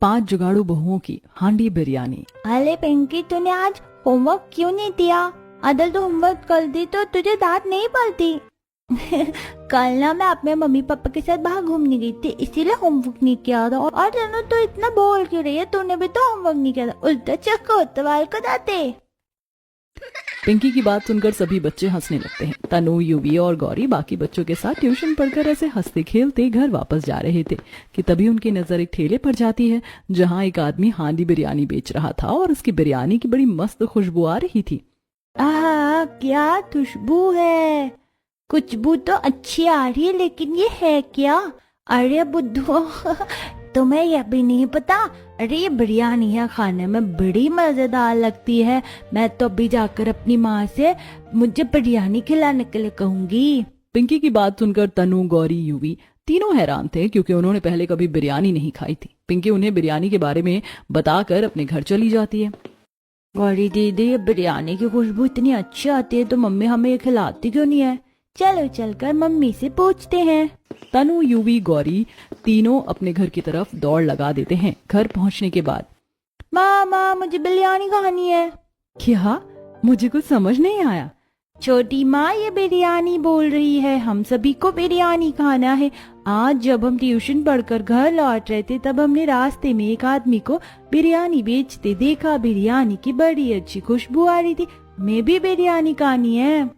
5 जुगाड़ू बहुओं की हांडी बिरयानी। अरे पिंकी, तूने आज होमवर्क क्यों नहीं दिया? अदल तो होमवर्क कर दी तो तुझे दांत नहीं पड़ती। कल ना मैं अपने मम्मी पापा के साथ बाहर घूमने गई थी, इसीलिए होमवर्क नहीं किया था। और तनु तो इतना बोल क्यों रही है? तूने भी तो होमवर्क नहीं किया था। उल्टा चक्कर उतवाल को जाते। पिंकी की बात सुनकर सभी बच्चे हंसने लगते हैं। तनु, युवी और गौरी बाकी बच्चों के साथ ट्यूशन पढ़कर ऐसे हंसते खेलते घर वापस जा रहे थे कि तभी उनकी नजर एक ठेले पर जाती है जहां एक आदमी हांडी बिरयानी बेच रहा था और उसकी बिरयानी की बड़ी मस्त खुशबू आ रही थी। आह, क्या खुशबू है! खुशबू तो अच्छी आ रही है, लेकिन ये है क्या? अरे बुद्धू, तुम्हें यह भी नहीं पता? अरे ये बिरयानी है, खाने में बड़ी मजेदार लगती है। मैं तो अभी जाकर अपनी माँ से मुझे बिरयानी खिलाने के लिए कहूंगी। पिंकी की बात सुनकर तनु, गौरी, युवी तीनों हैरान थे क्योंकि उन्होंने पहले कभी बिरयानी नहीं खाई थी। पिंकी उन्हें बिरयानी के बारे में बताकर अपने घर चली जाती है। गौरी दीदी, ये बिरयानी की खुशबू इतनी अच्छी आती है तो मम्मी हमें ये खिलाती क्यों नहीं है? चलो चलकर मम्मी से पूछते हैं। तनु, युवी, गौरी तीनों अपने घर की तरफ दौड़ लगा देते हैं। घर पहुंचने के बाद, माँ मुझे बिरयानी खानी है। क्या? मुझे कुछ समझ नहीं आया। छोटी माँ, ये बिरयानी बोल रही है, हम सभी को बिरयानी खाना है। आज जब हम ट्यूशन पढ़कर घर लौट रहे थे तब हमने रास्ते में एक आदमी को बिरयानी बेचते देखा। बिरयानी की बड़ी अच्छी खुशबू आ रही थी। मैं भी बिरयानी खानी है।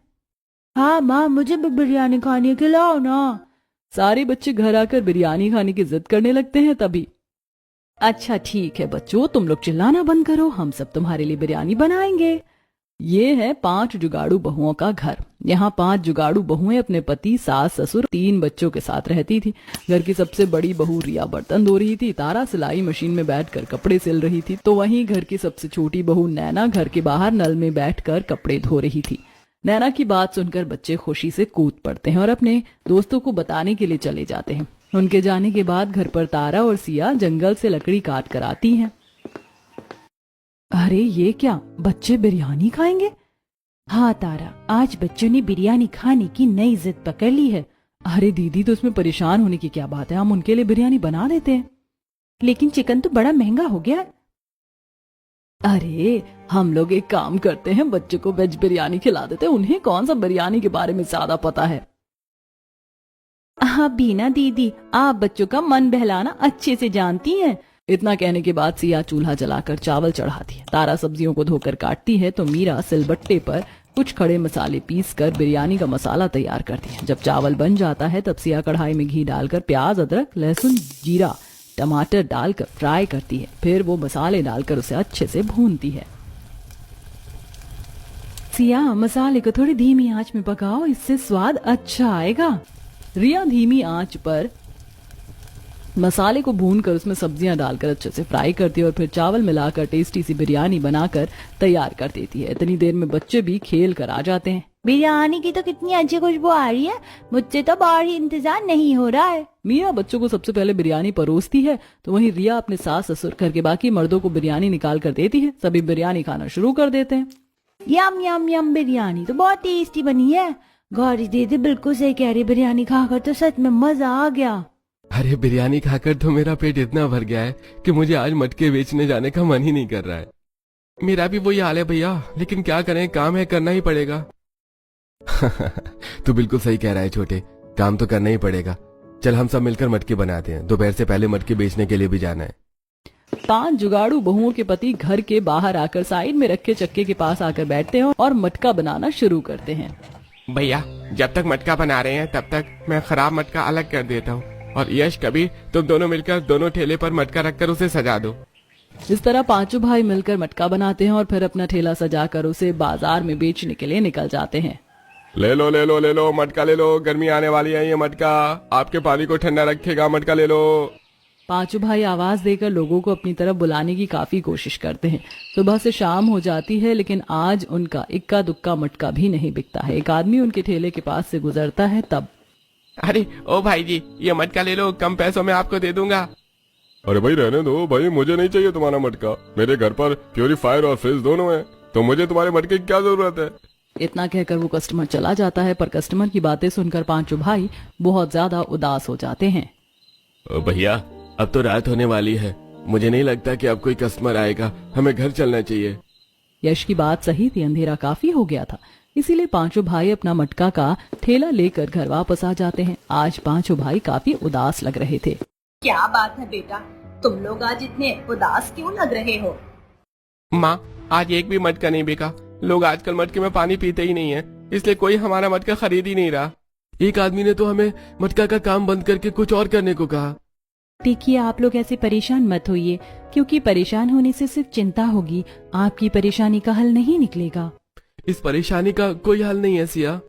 हाँ माँ, मुझे भी बिरयानी खानी है, खिलाओ ना। सारे बच्चे घर आकर बिरयानी खाने की जिद करने लगते हैं। तभी, अच्छा ठीक है बच्चों, तुम लोग चिल्लाना बंद करो, हम सब तुम्हारे लिए बिरयानी बनाएंगे। ये है 5 जुगाड़ू बहुओं का घर। यहाँ 5 जुगाड़ू बहुएं अपने पति, सास, ससुर, 3 बच्चों के साथ रहती थी। घर की सबसे बड़ी बहू रिया बर्तन धो रही थी। तारा सिलाई मशीन में बैठकर कपड़े सिल रही थी। तो वहीं घर की सबसे छोटी बहू नैना घर के बाहर नल में बैठकर कपड़े धो रही थी। नैना की बात सुनकर बच्चे खुशी से कूद पड़ते हैं और अपने दोस्तों को बताने के लिए चले जाते हैं। उनके जाने के बाद घर पर तारा और सिया जंगल से लकड़ी काट कर आती हैं। अरे ये क्या, बच्चे बिरयानी खाएंगे? हाँ तारा, आज बच्चों ने बिरयानी खाने की नई जिद पकड़ ली है। अरे दीदी, तो उसमें परेशान होने की क्या बात है, हम उनके लिए बिरयानी बना देते हैं। लेकिन चिकन तो बड़ा महंगा हो गया है। अरे हम लोग एक काम करते हैं, बच्चों को वेज बिरयानी खिला देते हैं। उन्हें कौन सा बिरयानी के बारे में ज्यादा पता है। हाँ बीना दीदी, आप बच्चों का मन बहलाना अच्छे से जानती हैं। इतना कहने के बाद सिया चूल्हा जलाकर चावल चढ़ाती है। तारा सब्जियों को धोकर काटती है तो मीरा सिलबट्टे पर कुछ खड़े मसाले पीसकर बिरयानी का मसाला तैयार करती है। जब चावल बन जाता है तब सिया कढ़ाई में घी डालकर प्याज, अदरक, लहसुन, जीरा, टमाटर डालकर फ्राई करती है। फिर वो मसाले डालकर उसे अच्छे से भूनती है। सिया, मसाले को थोड़ी धीमी आंच में पकाओ, इससे स्वाद अच्छा आएगा। रिया धीमी आंच पर मसाले को भूनकर उसमें सब्जियां डालकर अच्छे से फ्राई करती है और फिर चावल मिलाकर टेस्टी सी बिरयानी बनाकर तैयार कर देती है। इतनी देर में बच्चे भी खेल कर आ जाते हैं। बिरयानी की तो कितनी अच्छी खुशबू आ रही है, मुझसे तो और ही इंतजार नहीं हो रहा है। मीरा बच्चों को सबसे पहले बिरयानी परोसती है तो वहीं रिया अपने सास, ससुर, घर के बाकी मर्दों को बिरयानी निकाल कर देती है। सभी बिरयानी खाना शुरू कर देते हैं। यम यम यम, बिरयानी तो बहुत टेस्टी बनी है। गौरी दीदी बिल्कुल सही कह रही, बिरयानी खाकर तो सच में मजा आ गया। अरे बिरयानी खाकर तो मेरा पेट इतना भर गया है कि मुझे आज मटके बेचने जाने का मन ही नहीं कर रहा है। मेरा भी वही हाल है भैया, लेकिन क्या करें, काम है, करना ही पड़ेगा। तू बिल्कुल सही कह रहा है छोटे, काम तो करना ही पड़ेगा। चल हम सब मिलकर मटके बनाते हैं, दोपहर से पहले मटके बेचने के लिए भी जाना है। 5 जुगाड़ू बहुओं के पति घर के बाहर आकर साइड में रखे चक्के के पास आकर बैठते हैं और मटका बनाना शुरू करते हैं। भैया, जब तक मटका बना रहे हैं तब तक मैं खराब मटका अलग कर देता हूँ, और यश, कभी तुम दोनों मिलकर दोनों ठेले पर मटका रखकर उसे सजा दो। इस तरह पांचों भाई मिलकर मटका बनाते हैं और फिर अपना ठेला सजाकर उसे बाजार में बेचने के लिए निकल जाते हैं। ले लो ले लो ले लो, मटका ले लो, गर्मी आने वाली है, ये मटका आपके पानी को ठंडा रखेगा, मटका ले लो। पांचों भाई आवाज देकर लोगों को अपनी तरफ बुलाने की काफी कोशिश करते हैं। सुबह से शाम हो जाती है लेकिन आज उनका इक्का दुक्का मटका भी नहीं बिकता है। एक आदमी उनके ठेले के पास से गुजरता है तब, अरे ओ भाई जी, ये मटका ले लो, कम पैसों में आपको दे दूंगा। अरे भाई रहने दो भाई, मुझे नहीं चाहिए तुम्हारा मटका। मेरे घर पर प्योरीफायर और फ्रिज दोनों है, तो मुझे तुम्हारे मटके की क्या जरूरत है। इतना कहकर वो कस्टमर चला जाता है, पर कस्टमर की बातें सुनकर पांचों भाई बहुत ज्यादा उदास हो जाते हैं। भैया, अब तो रात होने वाली है, मुझे नहीं लगता कि अब कोई कस्टमर आएगा, हमें घर चलना चाहिए। यश की बात सही थी, अंधेरा काफी हो गया था, इसीलिए पांचों भाई अपना मटका का ठेला लेकर घर वापस आ जाते हैं। आज पांचों भाई काफी उदास लग रहे थे। क्या बात है बेटा, तुम लोग आज इतने उदास क्यों लग रहे हो? माँ, आज एक भी मटका नहीं बिका। लोग आजकल मटके में पानी पीते ही नहीं है, इसलिए कोई हमारा मटका खरीद ही नहीं रहा। एक आदमी ने तो हमें मटका का काम बंद करके कुछ और करने को कहा। देखिए, आप लोग ऐसे परेशान मत होइए, क्योंकि परेशान होने से सिर्फ चिंता होगी, आपकी परेशानी का हल नहीं निकलेगा। इस परेशानी का कोई हल नहीं है सिया।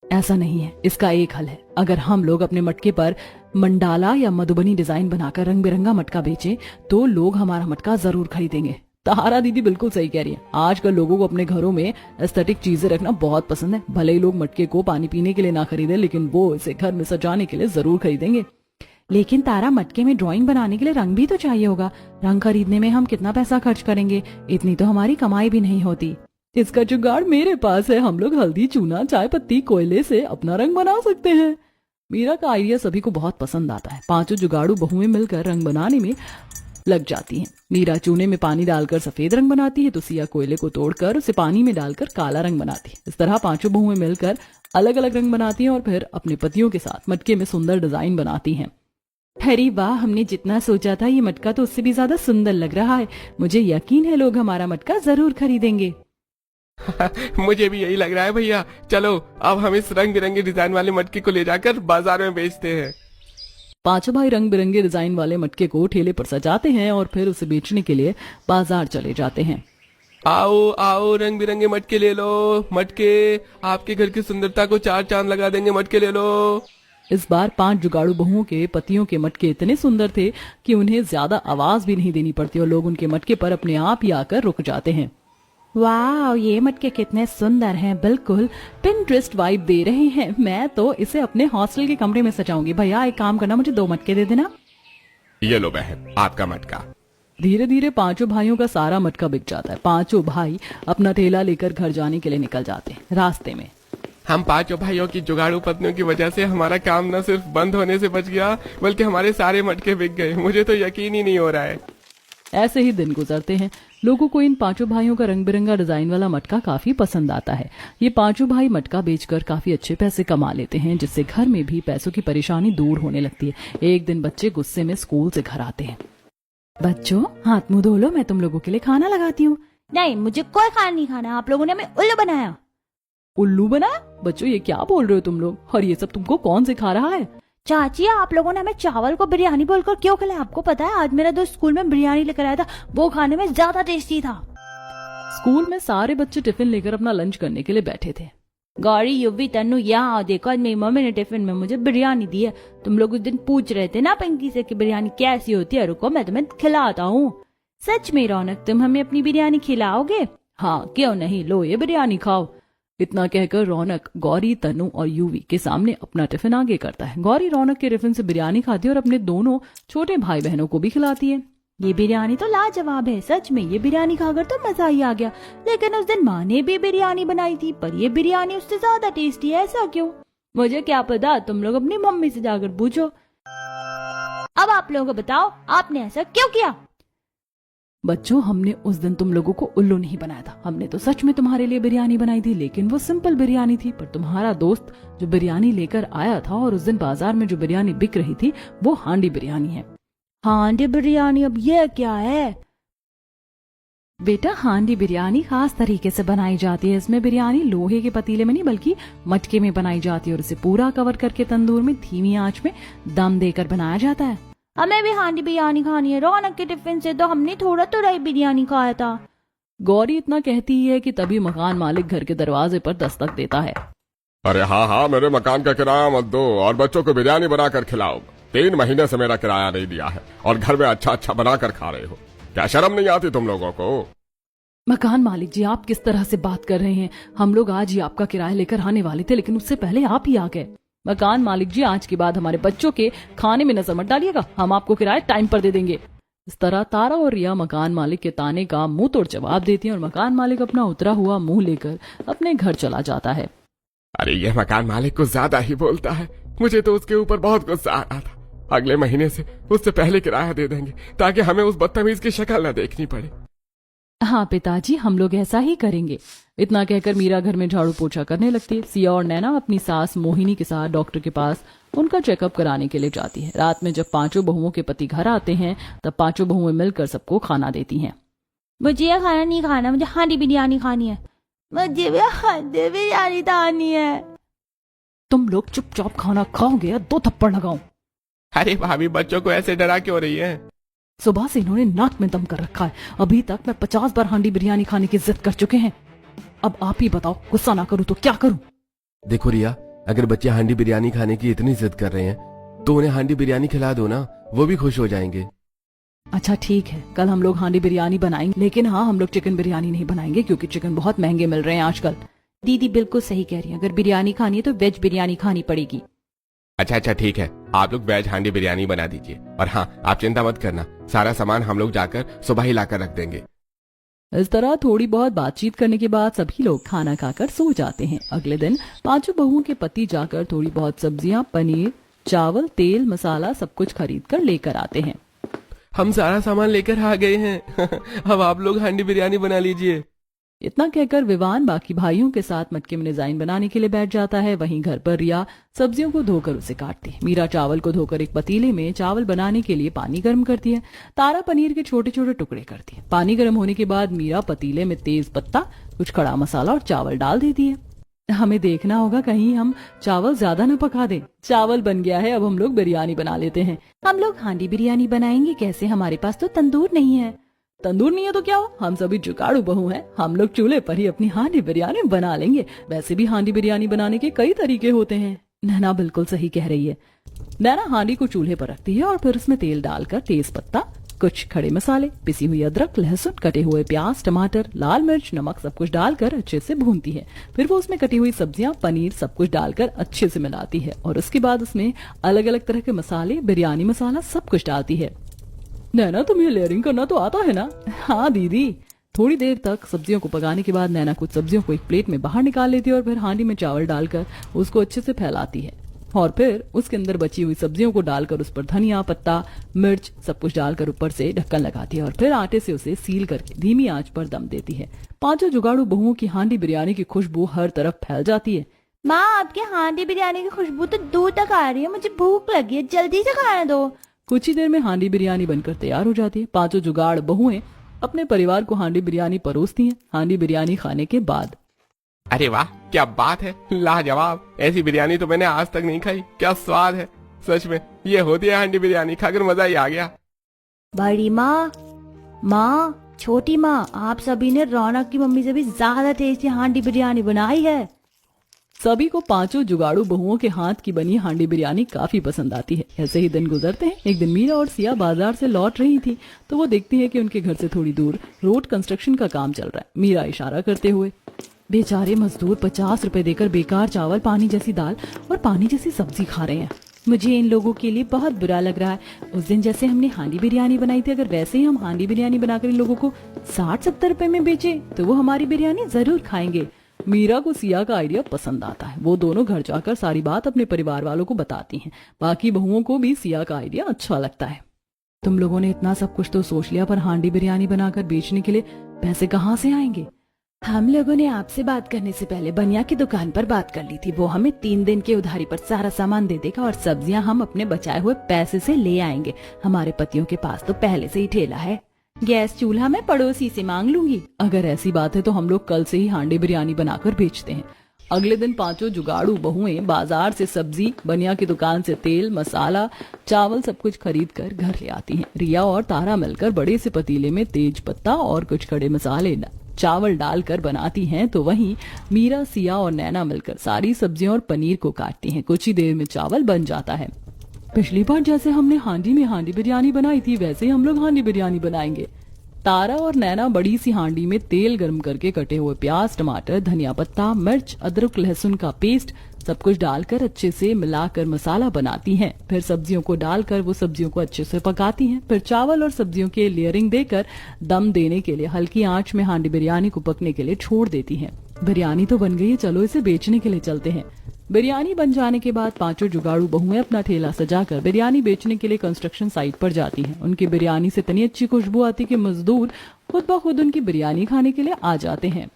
ऐसा नहीं है, इसका एक हल है। अगर हम लोग अपने मटके पर मंडाला या मधुबनी डिजाइन बनाकर रंग बिरंगा मटका बेचें तो लोग हमारा मटका जरूर खरीदेंगे। तारा दीदी बिल्कुल सही कह रही है। आजकल लोगों को अपने घरों में एस्थेटिक चीजें रखना बहुत पसंद है। भले ही लोग मटके को पानी पीने के लिए ना खरीदे, लेकिन वो इसे घर में सजाने के लिए जरूर खरीदेंगे। लेकिन तारा, मटके में ड्राइंग बनाने के लिए रंग भी तो चाहिए होगा। रंग खरीदने में हम कितना पैसा खर्च करेंगे? इतनी तो हमारी कमाई भी नहीं होती। इसका जुगाड़ मेरे पास है। हम लोग हल्दी, चूना, चाय पत्ती, कोयले से अपना रंग बना सकते हैं। मीरा का आइडिया सभी को बहुत पसंद आता है। पांचों जुगाड़ू बहुएं मिलकर रंग बनाने में लग जाती हैं। मीरा चूने में पानी डालकर सफेद रंग बनाती है तो सिया कोयले को तोड़कर उसे पानी में डालकर काला रंग बनाती है। इस तरह पांचों बहुएं मिलकर अलग अलग रंग बनाती हैं और फिर अपने पतियों के साथ मटके में सुंदर डिजाइन बनाती हैं। अरे वाह, हमने जितना सोचा था ये मटका तो उससे भी ज्यादा सुंदर लग रहा है। मुझे यकीन है लोग हमारा मटका जरूर खरीदेंगे। मुझे भी यही लग रहा है भैया। चलो अब हम इस रंग बिरंगे डिजाइन वाले मटके को ले जाकर बाजार में बेचते हैं। पांचों भाई रंग बिरंगे डिजाइन वाले मटके को ठेले पर सजाते हैं और फिर उसे बेचने के लिए बाजार चले जाते हैं। आओ आओ, रंग बिरंगे मटके ले लो। मटके आपके घर की सुंदरता को चार चांद लगा देंगे, मटके ले लो। इस बार 5 जुगाड़ू बहुओं के पतियों के मटके इतने सुंदर थे कि उन्हें ज्यादा आवाज भी नहीं देनी पड़ती और लोग उनके मटके पर अपने आप ही आकर रुक जाते हैं। वाह, ये मटके कितने सुंदर हैं, बिल्कुल पिंटरेस्ट वाइब दे रहे हैं। मैं तो इसे अपने हॉस्टल के कमरे में सजाऊंगी। भैया एक काम करना, मुझे 2 मटके दे देना। ये लो बहन, आपका मटका। धीरे धीरे पांचों भाइयों का सारा मटका बिक जाता है। पांचों भाई अपना ठेला लेकर घर जाने के लिए निकल जाते हैं। रास्ते में हम पांचों भाइयों की जुगाड़ू पत्नियों की वजह से हमारा काम न सिर्फ बंद होने से बच गया, बल्कि हमारे सारे मटके बिक गए। मुझे तो यकीन ही नहीं हो रहा है। ऐसे ही दिन गुजरते हैं। लोगों को इन पांचों भाइयों का रंग बिरंगा डिजाइन वाला मटका काफी पसंद आता है। ये पांचों भाई मटका बेचकर काफी अच्छे पैसे कमा लेते हैं, जिससे घर में भी पैसों की परेशानी दूर होने लगती है। एक दिन बच्चे गुस्से में स्कूल से घर आते हैं। बच्चों, हाथ मुंह धो लो, मैं तुम लोगों के लिए खाना लगाती हूँ। नहीं, मुझे कोई खाना नहीं खाना। आप लोगों ने हमें उल्लू बनाया। उल्लू बनाया? बच्चों ये क्या बोल रहे हो तुम लोग? और ये सब तुमको कौन सिखा रहा है? चाची, आप लोगों ने हमें चावल को बिरयानी बोलकर क्यों खिलाया? आपको पता है आज मेरा दोस्त स्कूल में बिरयानी लेकर आया था, वो खाने में ज्यादा टेस्टी था। स्कूल में सारे बच्चे टिफिन लेकर अपना लंच करने के लिए बैठे थे। गौरी, युवी, तन्नू, यहाँ आओ, देखो आज मेरी मम्मी ने टिफिन में मुझे बिरयानी दी है। तुम लोग उस दिन पूछ रहे थे ना पिंकी से कि बिरयानी कैसी होती है। रुको, मैं तुम्हें खिलाता हूँ। सच में रौनक, तुम हमें अपनी बिरयानी खिलाओगे? हाँ, क्यों नहीं, लो ये बिरयानी खाओ। इतना कहकर रौनक गौरी, तनु और यूवी के सामने अपना टिफिन आगे करता है। गौरी रौनक के टिफिन से बिरयानी खाती है और अपने दोनों छोटे भाई बहनों को भी खिलाती है। ये बिरयानी तो लाजवाब है, सच में ये बिरयानी खाकर तो मजा ही आ गया। लेकिन उस दिन माँ ने भी बिरयानी बनाई थी, पर ये बिरयानी उससे ज्यादा टेस्टी है। ऐसा क्यों? मुझे क्या पता, तुम लोग अपनी मम्मी से जाकर पूछो। अब आप लोगों को बताओ, आपने ऐसा क्यों किया? बच्चों, हमने उस दिन तुम लोगों को उल्लू नहीं बनाया था। हमने तो सच में तुम्हारे लिए बिरयानी बनाई थी, लेकिन वो सिंपल बिरयानी थी। पर तुम्हारा दोस्त जो बिरयानी लेकर आया था और उस दिन बाजार में जो बिरयानी बिक रही थी, वो हांडी बिरयानी है। हांडी बिरयानी? अब ये क्या है? बेटा, हांडी बिरयानी खास तरीके से बनाई जाती है। इसमें बिरयानी लोहे के पतीले में नहीं बल्कि मटके में बनाई जाती है और इसे पूरा कवर करके तंदूर में धीमी आंच में दम देकर बनाया जाता है। हमें भी हांडी बिरयानी खानी है। रौनक के टिफिन से तो हमने थोड़ा ही बिरयानी खाया था। गौरी इतना कहती है कि तभी मकान मालिक घर के दरवाजे पर दस्तक देता है। अरे हाँ, मेरे मकान का किराया मत दो और बच्चों को बिरयानी बनाकर खिलाओ। 3 महीने से मेरा किराया नहीं दिया है और घर में अच्छा अच्छा बनाकर खा रहे हो। क्या शर्म नहीं आती तुम लोगों को? मकान मालिक जी, आप किस तरह से बात कर रहे हैं? हम लोग आज ही आपका किराया लेकर आने वाले थे, लेकिन उससे पहले आप ही आ गए। मकान मालिक जी, आज के बाद हमारे बच्चों के खाने में नजर मत डालिएगा। हम आपको किराया टाइम पर दे देंगे। इस तरह तारा और रिया मकान मालिक के ताने का मुंह तोड़ जवाब देती हैं और मकान मालिक अपना उतरा हुआ मुंह लेकर अपने घर चला जाता है। अरे ये मकान मालिक कुछ ज्यादा ही बोलता है। मुझे तो उसके ऊपर बहुत गुस्सा आ रहा था। अगले महीने से उससे पहले किराया दे देंगे ताकि हमें उस बदतमीज की शक्ल न देखनी पड़े। हाँ पिताजी, हम लोग ऐसा ही करेंगे। इतना कहकर मीरा घर में झाड़ू पोछा करने लगती है। सिया और नैना अपनी सास मोहिनी के साथ डॉक्टर के पास उनका चेकअप कराने के लिए जाती है। रात में जब पांचों बहुओं के पति घर आते हैं तब पांचों बहुएं मिलकर सबको खाना देती हैं। मुझे यह खाना नहीं खाना, मुझे हांडी बिरयानी खानी है, मुझे भी हांडी बिरयानी खानी है। तुम लोग चुपचाप खाना खाओगे या 2 थप्पड़ लगाऊं? अरे भाभी, बच्चों को ऐसे डरा क्यों रही है? सुबह से इन्होंने नाक में दम कर रखा है। अभी तक मैं 50 बार हांडी बिरयानी खाने की जिद कर चुके हैं। अब आप ही बताओ, गुस्सा ना करूं तो क्या करूं? देखो रिया, अगर बच्चे हांडी बिरयानी खाने की इतनी जिद कर रहे हैं तो उन्हें हांडी बिरयानी खिला दो ना, वो भी खुश हो जाएंगे। अच्छा ठीक है, कल हम लोग हांडी बिरयानी बनाएंगे, लेकिन हाँ, हम लोग चिकन बिरयानी नहीं बनाएंगे क्योंकि चिकन बहुत महंगे मिल रहे हैं आजकल। दीदी बिल्कुल सही कह रही है, अगर बिरयानी खानी है तो वेज बिरयानी खानी पड़ेगी। अच्छा ठीक है, आप लोग वेज हांडी बिरयानी बना दीजिए। और हाँ, आप चिंता मत करना, सारा सामान हम लोग जाकर सुबह ही लाकर रख देंगे। इस तरह थोड़ी बहुत बातचीत करने के बाद सभी लोग खाना खाकर सो जाते हैं। अगले दिन पांचों बहुओं के पति जाकर थोड़ी बहुत सब्जियां, पनीर, चावल, तेल, मसाला सब कुछ खरीद कर लेकर आते हैं। हम सारा सामान लेकर आ गए हैं। अब आप लोग हांडी बिरयानी बना लीजिए। इतना कहकर विवान बाकी भाइयों के साथ मटके में डिजाइन बनाने के लिए बैठ जाता है। वहीं घर पर रिया सब्जियों को धोकर उसे काटती है। मीरा चावल को धोकर एक पतीले में चावल बनाने के लिए पानी गर्म करती है। तारा पनीर के छोटे छोटे टुकड़े करती है। पानी गर्म होने के बाद मीरा पतीले में तेज पत्ता, कुछ खड़ा मसाला और चावल डाल देती है। हमें देखना होगा कहीं हम चावल ज्यादा न पका दें। चावल बन गया है, अब हम लोग बिरयानी बना लेते हैं। हम लोग हांडी बिरयानी बनाएंगे कैसे? हमारे पास तो तंदूर नहीं है। तंदूर नहीं है तो क्या हो, हम सभी जुगाड़ू बहू हैं, हम लोग चूल्हे पर ही अपनी हांडी बिरयानी बना लेंगे। वैसे भी हांडी बिरयानी बनाने के कई तरीके होते हैं। नैना बिल्कुल सही कह रही है। नैना हांडी को चूल्हे पर रखती है और फिर उसमें तेल डालकर तेज पत्ता, कुछ खड़े मसाले, पिसी हुई अदरक, लहसुन, कटे हुए प्याज, टमाटर, लाल मिर्च, नमक सब कुछ डालकर अच्छे से भूनती है। फिर वो उसमें कटी हुई सब्जियां, पनीर सब कुछ डालकर अच्छे से मिलाती है और उसके बाद उसमें अलग अलग तरह के मसाले, बिरयानी मसाला सब कुछ डालती है। नैना, तुम्हें लेयरिंग करना तो आता है ना? हाँ दीदी। थोड़ी देर तक सब्जियों को पकाने के बाद नैना कुछ सब्जियों को एक प्लेट में बाहर निकाल लेती है और फिर हांडी में चावल डालकर उसको अच्छे से फैलाती है और फिर उसके अंदर बची हुई सब्जियों को डालकर उस पर धनिया पत्ता, मिर्च सब कुछ डालकर ऊपर से ढक्कन लगाती है और फिर आटे से उसे सील करके धीमी आंच पर दम देती है। पांचों जुगाड़ू बहुओं की हांडी बिरयानी की खुशबू हर तरफ फैल जाती है। माँ, आपके हांडी बिरयानी की खुशबू तो दूर तक आ रही है, मुझे भूख लगी है, जल्दी से खाना दो। कुछ ही देर में हांडी बिरयानी बनकर तैयार हो जाती है। पांचों जुगाड़ बहुएं अपने परिवार को हांडी बिरयानी परोसती हैं। हांडी बिरयानी खाने के बाद, अरे वाह, क्या बात है, लाजवाब, ऐसी बिरयानी तो मैंने आज तक नहीं खाई। क्या स्वाद है, सच में ये होती है हांडी बिरयानी, खाकर मजा ही आ गया। बड़ी माँ, छोटी माँ, आप सभी ने रौनक की मम्मी से भी ज्यादा टेस्टी हांडी बिरयानी बनाई है। सभी को पांचों जुगाड़ू बहुओं के हाथ की बनी हांडी बिरयानी काफी पसंद आती है। ऐसे ही दिन गुजरते हैं। एक दिन मीरा और सिया बाजार से लौट रही थी तो वो देखती है कि उनके घर से थोड़ी दूर रोड कंस्ट्रक्शन का काम चल रहा है। मीरा इशारा करते हुए, बेचारे मजदूर 50 रुपए देकर बेकार चावल, पानी जैसी दाल और पानी जैसी सब्जी खा रहे हैं। मुझे इन लोगों के लिए बहुत बुरा लग रहा है। उस दिन जैसे हमने हांडी बिरयानी बनाई थी, अगर वैसे ही हम हांडी बिरयानी बनाकर इन लोगों को 60-70 रुपए में बेचे तो वो हमारी बिरयानी जरूर खाएंगे। मीरा को सिया का आइडिया पसंद आता है। वो दोनों घर जाकर सारी बात अपने परिवार वालों को बताती हैं। बाकी बहुओं को भी सिया का आइडिया अच्छा लगता है। तुम लोगों ने इतना सब कुछ तो सोच लिया, पर हांडी बिरयानी बनाकर बेचने के लिए पैसे कहाँ से आएंगे? हम लोगों ने आपसे बात करने से पहले बनिया की दुकान पर बात कर ली थी। वो हमें 3 दिन के उधारी पर सारा सामान दे देगा और सब्जियां हम अपने बचाए हुए पैसे से ले आएंगे। हमारे पतियों के पास तो पहले से ही ठेला है। गैस चूल्हा मैं पड़ोसी से मांग लूंगी। अगर ऐसी बात है तो हम लोग कल से ही हांडी बिरयानी बनाकर बेचते हैं। अगले दिन पांचों जुगाड़ू बहुएं बाजार से सब्जी, बनिया की दुकान से तेल, मसाला, चावल सब कुछ खरीद कर घर ले आती हैं। रिया और तारा मिलकर बड़े से पतीले में तेज पत्ता और कुछ खड़े मसाले, चावल डालकर बनाती हैं तो वहीं मीरा, सिया और नैना मिलकर सारी सब्जियां और पनीर को काटती हैं। कुछ ही देर में चावल बन जाता है। पिछली बार जैसे हमने हांडी में हांडी बिरयानी बनाई थी वैसे ही हम लोग हांडी बिरयानी बनाएंगे। तारा और नैना बड़ी सी हांडी में तेल गर्म करके कटे हुए प्याज, टमाटर, धनिया पत्ता, मिर्च, अदरक, लहसुन का पेस्ट सब कुछ डालकर अच्छे से मिलाकर मसाला बनाती हैं। फिर सब्जियों को डालकर वो सब्जियों को अच्छे से पकाती हैं। फिर चावल और सब्जियों के लेयरिंग देकर दम देने के लिए हल्की आंच में हांडी बिरयानी को पकने के लिए छोड़ देती हैं। बिरयानी तो बन गई है, चलो इसे बेचने के लिए चलते हैं। बिरयानी बन जाने के बाद पांचों जुगाड़ू बहुएं अपना ठेला सजाकर बिरयानी बेचने के लिए कंस्ट्रक्शन साइट पर जाती हैं। उनकी बिरयानी से इतनी अच्छी खुशबू आती कि मजदूर खुद ब खुद उनकी बिरयानी खाने के लिए आ जाते हैं।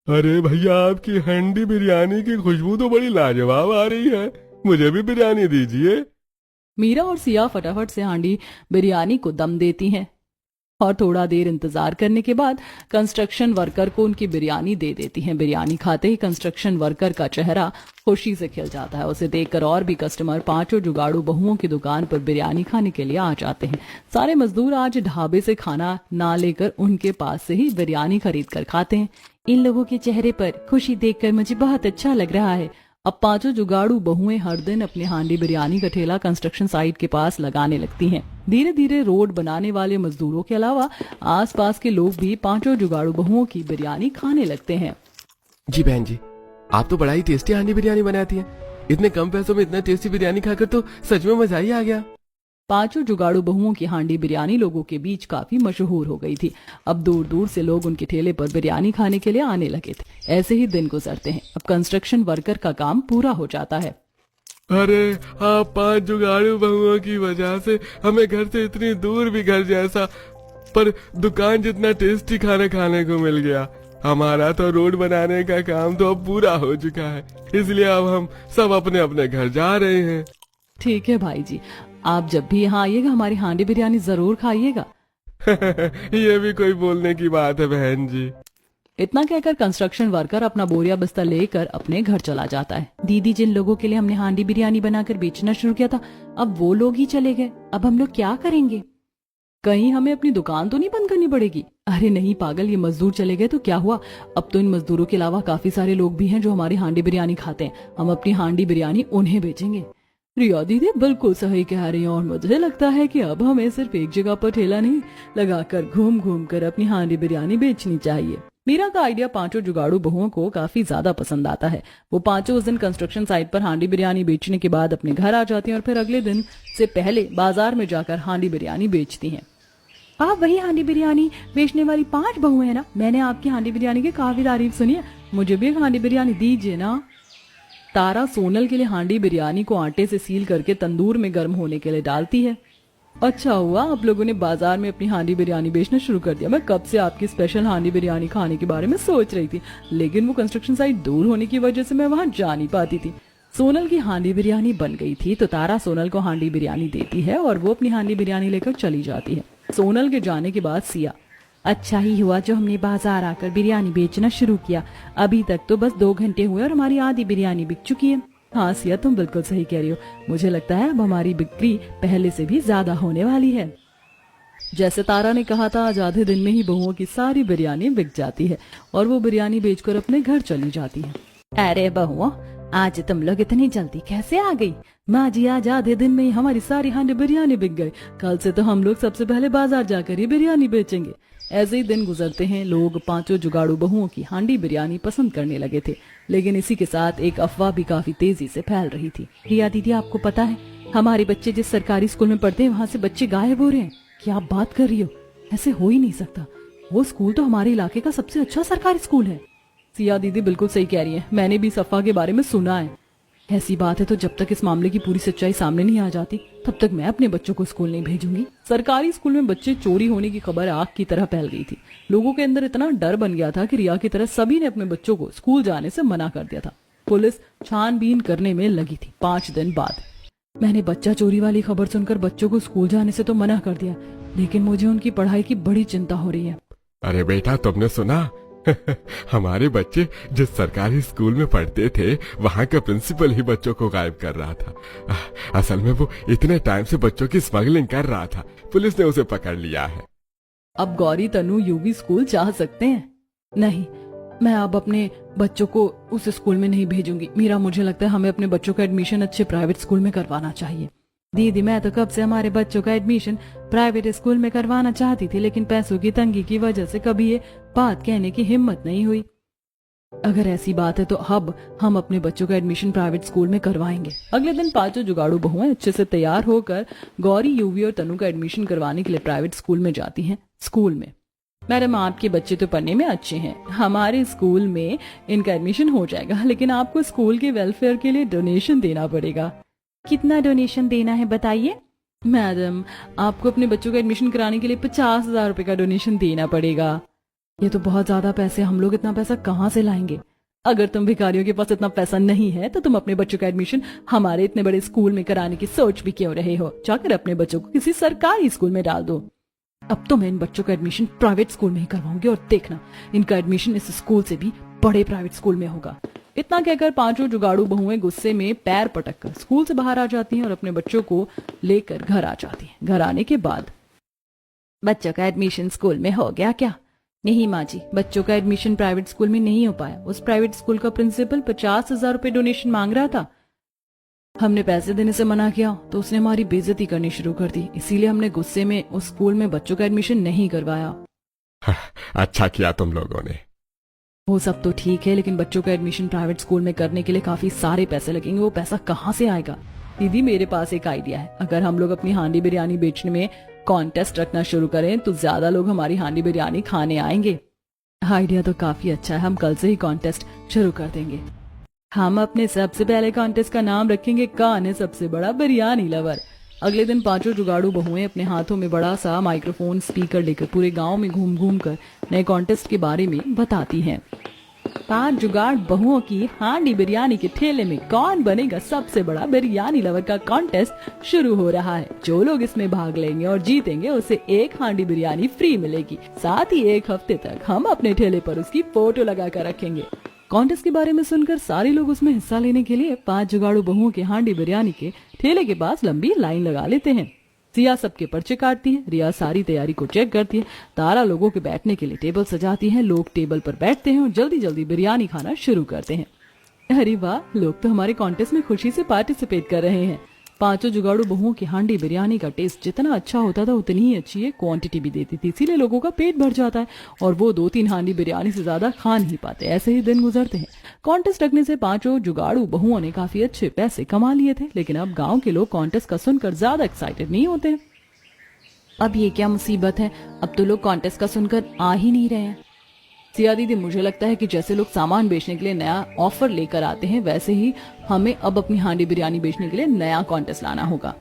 अरे भैया, आपकी हंडी बिरयानी की खुशबू तो बड़ी लाजवाब आ रही है, मुझे भी बिरयानी दीजिए। मीरा और सिया फटाफट से हांडी बिरयानी को दम देती हैं और थोड़ा देर इंतजार करने के बाद कंस्ट्रक्शन वर्कर को उनकी बिरयानी दे देती हैं। बिरयानी खाते ही कंस्ट्रक्शन वर्कर का चेहरा खुशी से खिल जाता है। उसे देखकर और भी कस्टमर पांचों जुगाड़ू बहुओं की दुकान पर बिरयानी खाने के लिए आ जाते हैं। सारे मजदूर आज ढाबे से खाना ना लेकर उनके पास से ही बिरयानी खरीद कर खाते हैं। इन लोगों के चेहरे पर खुशी देखकर मुझे बहुत अच्छा लग रहा है। अब पांचों जुगाड़ू बहुएं हर दिन अपनी हांडी बिरयानी का ठेला कंस्ट्रक्शन साइट के पास लगाने लगती हैं। धीरे धीरे रोड बनाने वाले मजदूरों के अलावा आसपास के लोग भी पांचों जुगाड़ू बहुओं की बिरयानी खाने लगते हैं। जी बहन जी, आप तो बड़ा ही टेस्टी हांडी बिरयानी बनाती हैं। इतने कम पैसों में इतना टेस्टी बिरयानी खाकर तो सच में मजा ही आ गया। पांचों जुगाड़ू बहुओं की हांडी बिरयानी लोगों के बीच काफी मशहूर हो गई थी। अब दूर दूर से लोग उनके ठेले पर बिरयानी खाने के लिए आने लगे थे। ऐसे ही दिन गुजरते हैं। अब कंस्ट्रक्शन वर्कर का काम पूरा हो जाता है। अरे आप 5 जुगाड़ू बहुओं की वजह से हमें घर से इतनी दूर भी घर जैसा पर दुकान जितना टेस्टी खाना खाने को मिल गया। हमारा तो रोड बनाने का काम तो अब पूरा हो चुका है, इसलिए अब हम सब अपने अपने घर जा रहे हैं। ठीक है भाई जी, आप जब भी यहाँ आइएगा हमारी हांडी बिरयानी जरूर खाइएगा। ये भी कोई बोलने की बात है बहन जी। इतना कहकर कंस्ट्रक्शन वर्कर अपना बोरिया बिस्तर लेकर अपने घर चला जाता है। दीदी, जिन लोगों के लिए हमने हांडी बिरयानी बनाकर बेचना शुरू किया था, अब वो लोग ही चले गए। अब हम लोग क्या करेंगे? कहीं हमें अपनी दुकान तो नहीं बंद करनी पड़ेगी? अरे नहीं पागल, ये मजदूर चले गए तो क्या हुआ? अब तो इन मजदूरों के अलावा काफी सारे लोग भी हैं जो हमारी हांडी बिरयानी खाते हैं। हम अपनी हांडी बिरयानी उन्हें बेचेंगे। रिया दीदी बिल्कुल सही कह रही हैं और मुझे लगता है कि अब हमें सिर्फ एक जगह पर ठेला नहीं लगाकर घूम घूम कर अपनी हांडी बिरयानी बेचनी चाहिए। मीरा का आइडिया पांचों जुगाड़ू बहुओं को काफी ज्यादा पसंद आता है। वो पांचों उस दिन कंस्ट्रक्शन साइट पर हांडी बिरयानी बेचने के बाद अपने घर आ जाती हैं और फिर अगले दिन से पहले बाजार में जाकर हांडी बिरयानी बेचती हैं। आप वही हांडी बिरयानी बेचने वाली 5 बहुएं हैं ना? मैंने आपकी हांडी बिरयानी की काफी तारीफ सुनी है, मुझे भी एक हांडी बिरयानी दीजिए ना। तारा सोनल के लिए हांडी बिरयानी को आटे से सील करके तंदूर में गर्म होने के लिए डालती है। अच्छा हुआ आप लोगों ने बाजार में अपनी हांडी बिरयानी बेचना शुरू कर दिया। मैं कब से आपकी स्पेशल हांडी बिरयानी खाने के बारे में सोच रही थी, लेकिन वो कंस्ट्रक्शन साइट दूर होने की वजह से मैं वहां जा नहीं पाती थी। सोनल की हांडी बिरयानी बन गई थी तो तारा सोनल को हांडी बिरयानी देती है और वो अपनी हांडी बिरयानी लेकर चली जाती है। सोनल के जाने के बाद सिया, अच्छा ही हुआ जो हमने बाजार आकर बिरयानी बेचना शुरू किया। अभी तक तो बस 2 घंटे हुए और हमारी आधी बिरयानी बिक चुकी है। हाँ सिया, तुम बिल्कुल सही कह रही हो। मुझे लगता है अब हमारी बिक्री पहले से भी ज्यादा होने वाली है। जैसे तारा ने कहा था, आज आधे दिन में ही बहुओं की सारी बिरयानी बिक जाती है और वो बिरयानी बेचकर अपने घर चली जाती है। अरे बहुओं, आज तुम लोग इतनी जल्दी कैसे आ गई? माँ जी, आज आधे दिन में ही हमारी सारी हांडी बिरयानी बिक गई। कल से तो हम लोग सबसे पहले बाजार जाकर ही बिरयानी बेचेंगे। ऐसे ही दिन गुजरते हैं। लोग पांचों जुगाड़ू बहुओं की हांडी बिरयानी पसंद करने लगे थे, लेकिन इसी के साथ एक अफवाह भी काफी तेजी से फैल रही थी। रिया दीदी, आपको पता है हमारे बच्चे जिस सरकारी स्कूल में पढ़ते हैं वहाँ से बच्चे गायब हो रहे हैं। क्या आप बात कर रही हो? ऐसे हो ही नहीं सकता। वो स्कूल तो हमारे इलाके का सबसे अच्छा सरकारी स्कूल है। सिया दीदी बिल्कुल सही कह रही है, मैंने भी इस अफवाह के बारे में सुना है। ऐसी बात है तो जब तक इस मामले की पूरी सच्चाई सामने नहीं आ जाती तब तक मैं अपने बच्चों को स्कूल नहीं भेजूंगी। सरकारी स्कूल में बच्चे चोरी होने की खबर आग की तरह फैल गई थी। लोगों के अंदर इतना डर बन गया था कि रिया की तरह सभी ने अपने बच्चों को स्कूल जाने से मना कर दिया था। पुलिस छानबीन करने में लगी थी। 5 दिन बाद मैंने बच्चा चोरी वाली खबर सुनकर बच्चों को स्कूल जाने से तो मना कर दिया, लेकिन मुझे उनकी पढ़ाई की बड़ी चिंता हो रही है। अरे बेटा, तुमने सुना? हमारे बच्चे जिस सरकारी स्कूल में पढ़ते थे वहाँ का प्रिंसिपल ही बच्चों को गायब कर रहा था। असल में वो इतने टाइम से बच्चों की स्मगलिंग कर रहा था। पुलिस ने उसे पकड़ लिया है। अब गौरी तनु यूवी स्कूल जा सकते हैं? नहीं, मैं अब अपने बच्चों को उस स्कूल में नहीं भेजूंगी। मीरा, मुझे लगता है हमें अपने बच्चों का एडमिशन अच्छे प्राइवेट स्कूल में करवाना चाहिए। दीदी, मैं तो कब से हमारे बच्चों का एडमिशन प्राइवेट स्कूल में करवाना चाहती थी, लेकिन पैसों की तंगी की वजह से कभी ये बात कहने की हिम्मत नहीं हुई। अगर ऐसी बात है तो अब हम अपने बच्चों का एडमिशन प्राइवेट स्कूल में करवाएंगे। अगले दिन पांचों जुगाड़ू बहुएं अच्छे से तैयार होकर गौरी, यूवी और तनु का एडमिशन करवाने के लिए प्राइवेट स्कूल में जाती हैं। स्कूल में मैडम आपके बच्चे तो पढ़ने में अच्छे हैं, हमारे स्कूल में इनका एडमिशन हो जाएगा, लेकिन आपको स्कूल के वेलफेयर के लिए डोनेशन देना पड़ेगा। कितना डोनेशन देना है बताइए। मैडम आपको अपने बच्चों का एडमिशन कराने के लिए 50,000 रुपए का डोनेशन देना पड़ेगा। ये तो बहुत ज्यादा पैसे, हम लोग इतना पैसा कहाँ से लाएंगे? अगर तुम भिखारियों के पास इतना पैसा नहीं है तो तुम अपने बच्चों का एडमिशन हमारे इतने बड़े स्कूल में कराने की सोच भी क्यों रहे हो? जाकर अपने बच्चों को किसी सरकारी स्कूल में डाल दो। अब तो मैं इन बच्चों का एडमिशन प्राइवेट स्कूल में ही करवाऊंगी और देखना इनका एडमिशन इस स्कूल से भी बड़े प्राइवेट स्कूल में होगा। इतना कहकर पांचों जुगाड़ू बहुएं गुस्से में पैर पटक कर स्कूल से बाहर आ जाती हैं और अपने बच्चों को लेकर घर आ जाती हैं। घर आने के बाद, बच्चों का एडमिशन स्कूल में हो गया क्या? नहीं माँ जी, बच्चों का एडमिशन प्राइवेट स्कूल में नहीं हो पाया। उस प्राइवेट स्कूल का प्रिंसिपल 50,000 रुपए डोनेशन मांग रहा था। हमने पैसे देने से मना किया तो उसने हमारी बेइज्जती करनी शुरू कर दी, इसीलिए हमने गुस्से में उस स्कूल में बच्चों का एडमिशन नहीं करवाया। अच्छा किया तुम लोगों ने। वो सब तो ठीक है, लेकिन बच्चों का एडमिशन प्राइवेट स्कूल में करने के लिए काफी सारे पैसे लगेंगे। वो पैसा कहाँ से आएगा? दीदी मेरे पास एक आइडिया है, अगर हम लोग अपनी हांडी बिरयानी बेचने में कॉन्टेस्ट रखना शुरू करें तो ज्यादा लोग हमारी हांडी बिरयानी खाने आएंगे। आइडिया तो काफी अच्छा है, हम कल से ही कॉन्टेस्ट शुरू कर देंगे। हम अपने सबसे पहले कॉन्टेस्ट का नाम रखेंगे कौन है सबसे बड़ा बिरयानी लवर। अगले दिन पांचों जुगाड़ू बहुएं अपने हाथों में बड़ा सा माइक्रोफोन स्पीकर लेकर पूरे गांव में घूम घूम कर नए कॉन्टेस्ट के बारे में बताती हैं। 5 जुगाड़ बहुओं की हांडी बिरयानी के ठेले में कौन बनेगा सबसे बड़ा बिरयानी लवर का कॉन्टेस्ट शुरू हो रहा है। जो लोग इसमें भाग लेंगे और जीतेंगे उसे 1 हांडी बिरयानी फ्री मिलेगी। साथ ही 1 हफ्ते तक हम अपने ठेले पर उसकी फोटो लगा कर रखेंगे। कॉन्टेस्ट के बारे में सुनकर सारे लोग उसमें हिस्सा लेने के लिए 5 जुगाड़ू बहुओं के हांडी बिरयानी के ठेले के पास लंबी लाइन लगा लेते हैं। सिया सबके पर्चे काटती है, रिया सारी तैयारी को चेक करती है, तारा लोगों के बैठने के लिए टेबल सजाती है। लोग टेबल पर बैठते हैं और जल्दी जल्दी बिरयानी खाना शुरू करते हैं। अरे वाह, लोग तो हमारे कॉन्टेस्ट में खुशी से पार्टिसिपेट कर रहे हैं। पांचों जुगाड़ू बहुओं की हांडी बिरयानी का टेस्ट जितना अच्छा होता था उतनी ही अच्छी है क्वांटिटी भी देती थी, इसीलिए लोगों का पेट भर जाता है और वो 2-3 हांडी बिरयानी से ज्यादा खा नहीं पाते। ऐसे ही दिन गुजरते हैं। कॉन्टेस्ट रखने से पांचों जुगाड़ू बहुओं ने काफी अच्छे पैसे कमा लिए थे, लेकिन अब गाँव के लोग कॉन्टेस्ट का सुनकर ज्यादा एक्साइटेड नहीं होते। अब ये क्या मुसीबत है, अब तो लोग कॉन्टेस्ट का सुनकर आ ही नहीं रहे हैं। सिया दीदी, मुझे लगता है कि जैसे लोग सामान बेचने के लिए नया ऑफर लेकर आते हैं वैसे ही हमें अब अपनी हांडी बिरयानी बेचने के लिए नया कॉन्टेस्ट लाना होगा।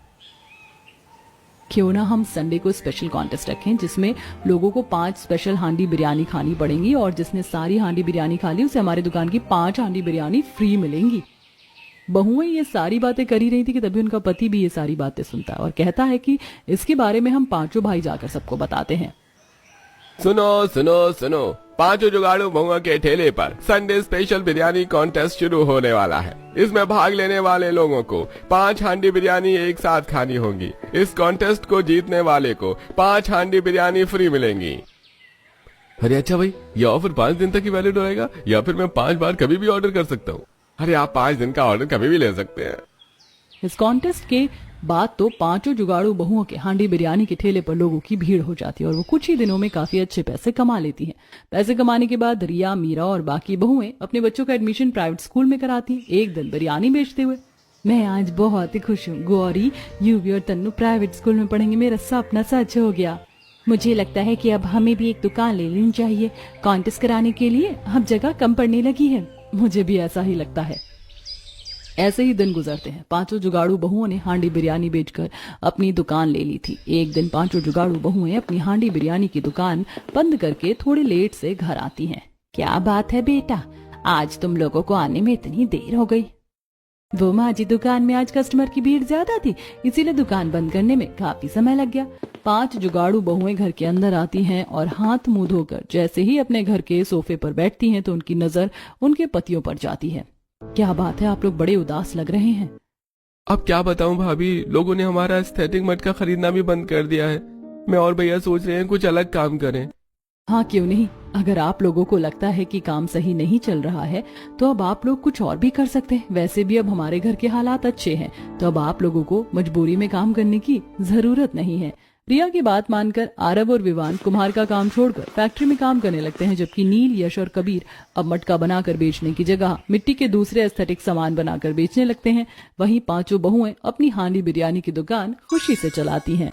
क्यों ना हम संडे को स्पेशल कॉन्टेस्ट रखें जिसमें लोगों को 5 स्पेशल हांडी बिरयानी खानी पड़ेंगी और जिसने सारी हांडी बिरयानी खा ली उसे हमारी दुकान की 5 हांडी बिरयानी फ्री मिलेंगी। बहुएं ये सारी बातें कर ही रही थी कि तभी उनका पति भी ये सारी बातें सुनता है और कहता है कि इसके बारे में हम पांचों भाई जाकर सबको बताते हैं। सुनो सुनो सुनो, पांचों जुगाड़ू बहुओं के ठेले पर संडे स्पेशल बिरयानी कॉन्टेस्ट शुरू होने वाला है। इसमें भाग लेने वाले लोगों को 5 हांडी बिरयानी एक साथ खानी होगी। इस कॉन्टेस्ट को जीतने वाले को 5 हांडी बिरयानी फ्री मिलेंगी। अरे अच्छा भाई, ये ऑफर 5 दिन तक ही वैलिड रहेगा या फिर मैं 5 बार कभी भी ऑर्डर कर सकता हूँ? अरे आप 5 दिन का ऑर्डर कभी भी ले सकते हैं। इस कॉन्टेस्ट के बाद तो पांचों जुगाड़ू बहुओं के हांडी बिरयानी के ठेले पर लोगों की भीड़ हो जाती है और वो कुछ ही दिनों में काफी अच्छे पैसे कमा लेती हैं। पैसे कमाने के बाद रिया, मीरा और बाकी बहुएं अपने बच्चों का एडमिशन प्राइवेट स्कूल में कराती हैं, एक दिन बिरयानी बेचते हुए। मैं आज बहुत ही खुश हूँ। गौरी, यूवी और तन्नू प्राइवेट स्कूल में पढ़ेंगे, मेरा सपना सच हो गया। मुझे लगता है कि अब हमें भी एक दुकान ले लेनी चाहिए कॉन्टेस्ट कराने के लिए, अब जगह कम पड़ने लगी है। मुझे भी ऐसा ही लगता है। ऐसे ही दिन गुजरते हैं। पांचों जुगाड़ू बहुओं ने हांडी बिरयानी बेचकर अपनी दुकान ले ली थी। एक दिन पांचों जुगाड़ू बहुएं अपनी हांडी बिरयानी की दुकान बंद करके थोड़े लेट से घर आती हैं। क्या बात है बेटा, आज तुम लोगों को आने में इतनी देर हो गई? वो माँ जी, दुकान में आज कस्टमर की भीड़ ज्यादा थी, इसीलिए दुकान बंद करने में काफी समय लग गया। 5 जुगाड़ू बहुएं घर के अंदर आती हैं और हाथ मुंह धोकर जैसे ही अपने घर के सोफे पर बैठती हैं तो उनकी नजर उनके पतियों पर जाती है। क्या बात है, आप लोग बड़े उदास लग रहे हैं। अब क्या बताऊं भाभी, लोगों ने हमारा एस्थेटिक मटका खरीदना भी बंद कर दिया है। मैं और भैया सोच रहे हैं कुछ अलग काम करें। हाँ क्यों नहीं, अगर आप लोगों को लगता है कि काम सही नहीं चल रहा है तो अब आप लोग कुछ और भी कर सकते हैं। वैसे भी अब हमारे घर के हालात अच्छे हैं तो अब आप लोगों को मजबूरी में काम करने की जरूरत नहीं है। रिया की बात मानकर आरव और विवान कुम्हार का काम छोड़कर फैक्ट्री में काम करने लगते हैं, जबकि नील, यश और कबीर अब मटका बनाकर बेचने की जगह मिट्टी के दूसरे एस्थेटिक सामान बनाकर बेचने लगते हैं। वहीं पांचों बहुएं अपनी हांडी बिरयानी की दुकान खुशी से चलाती हैं।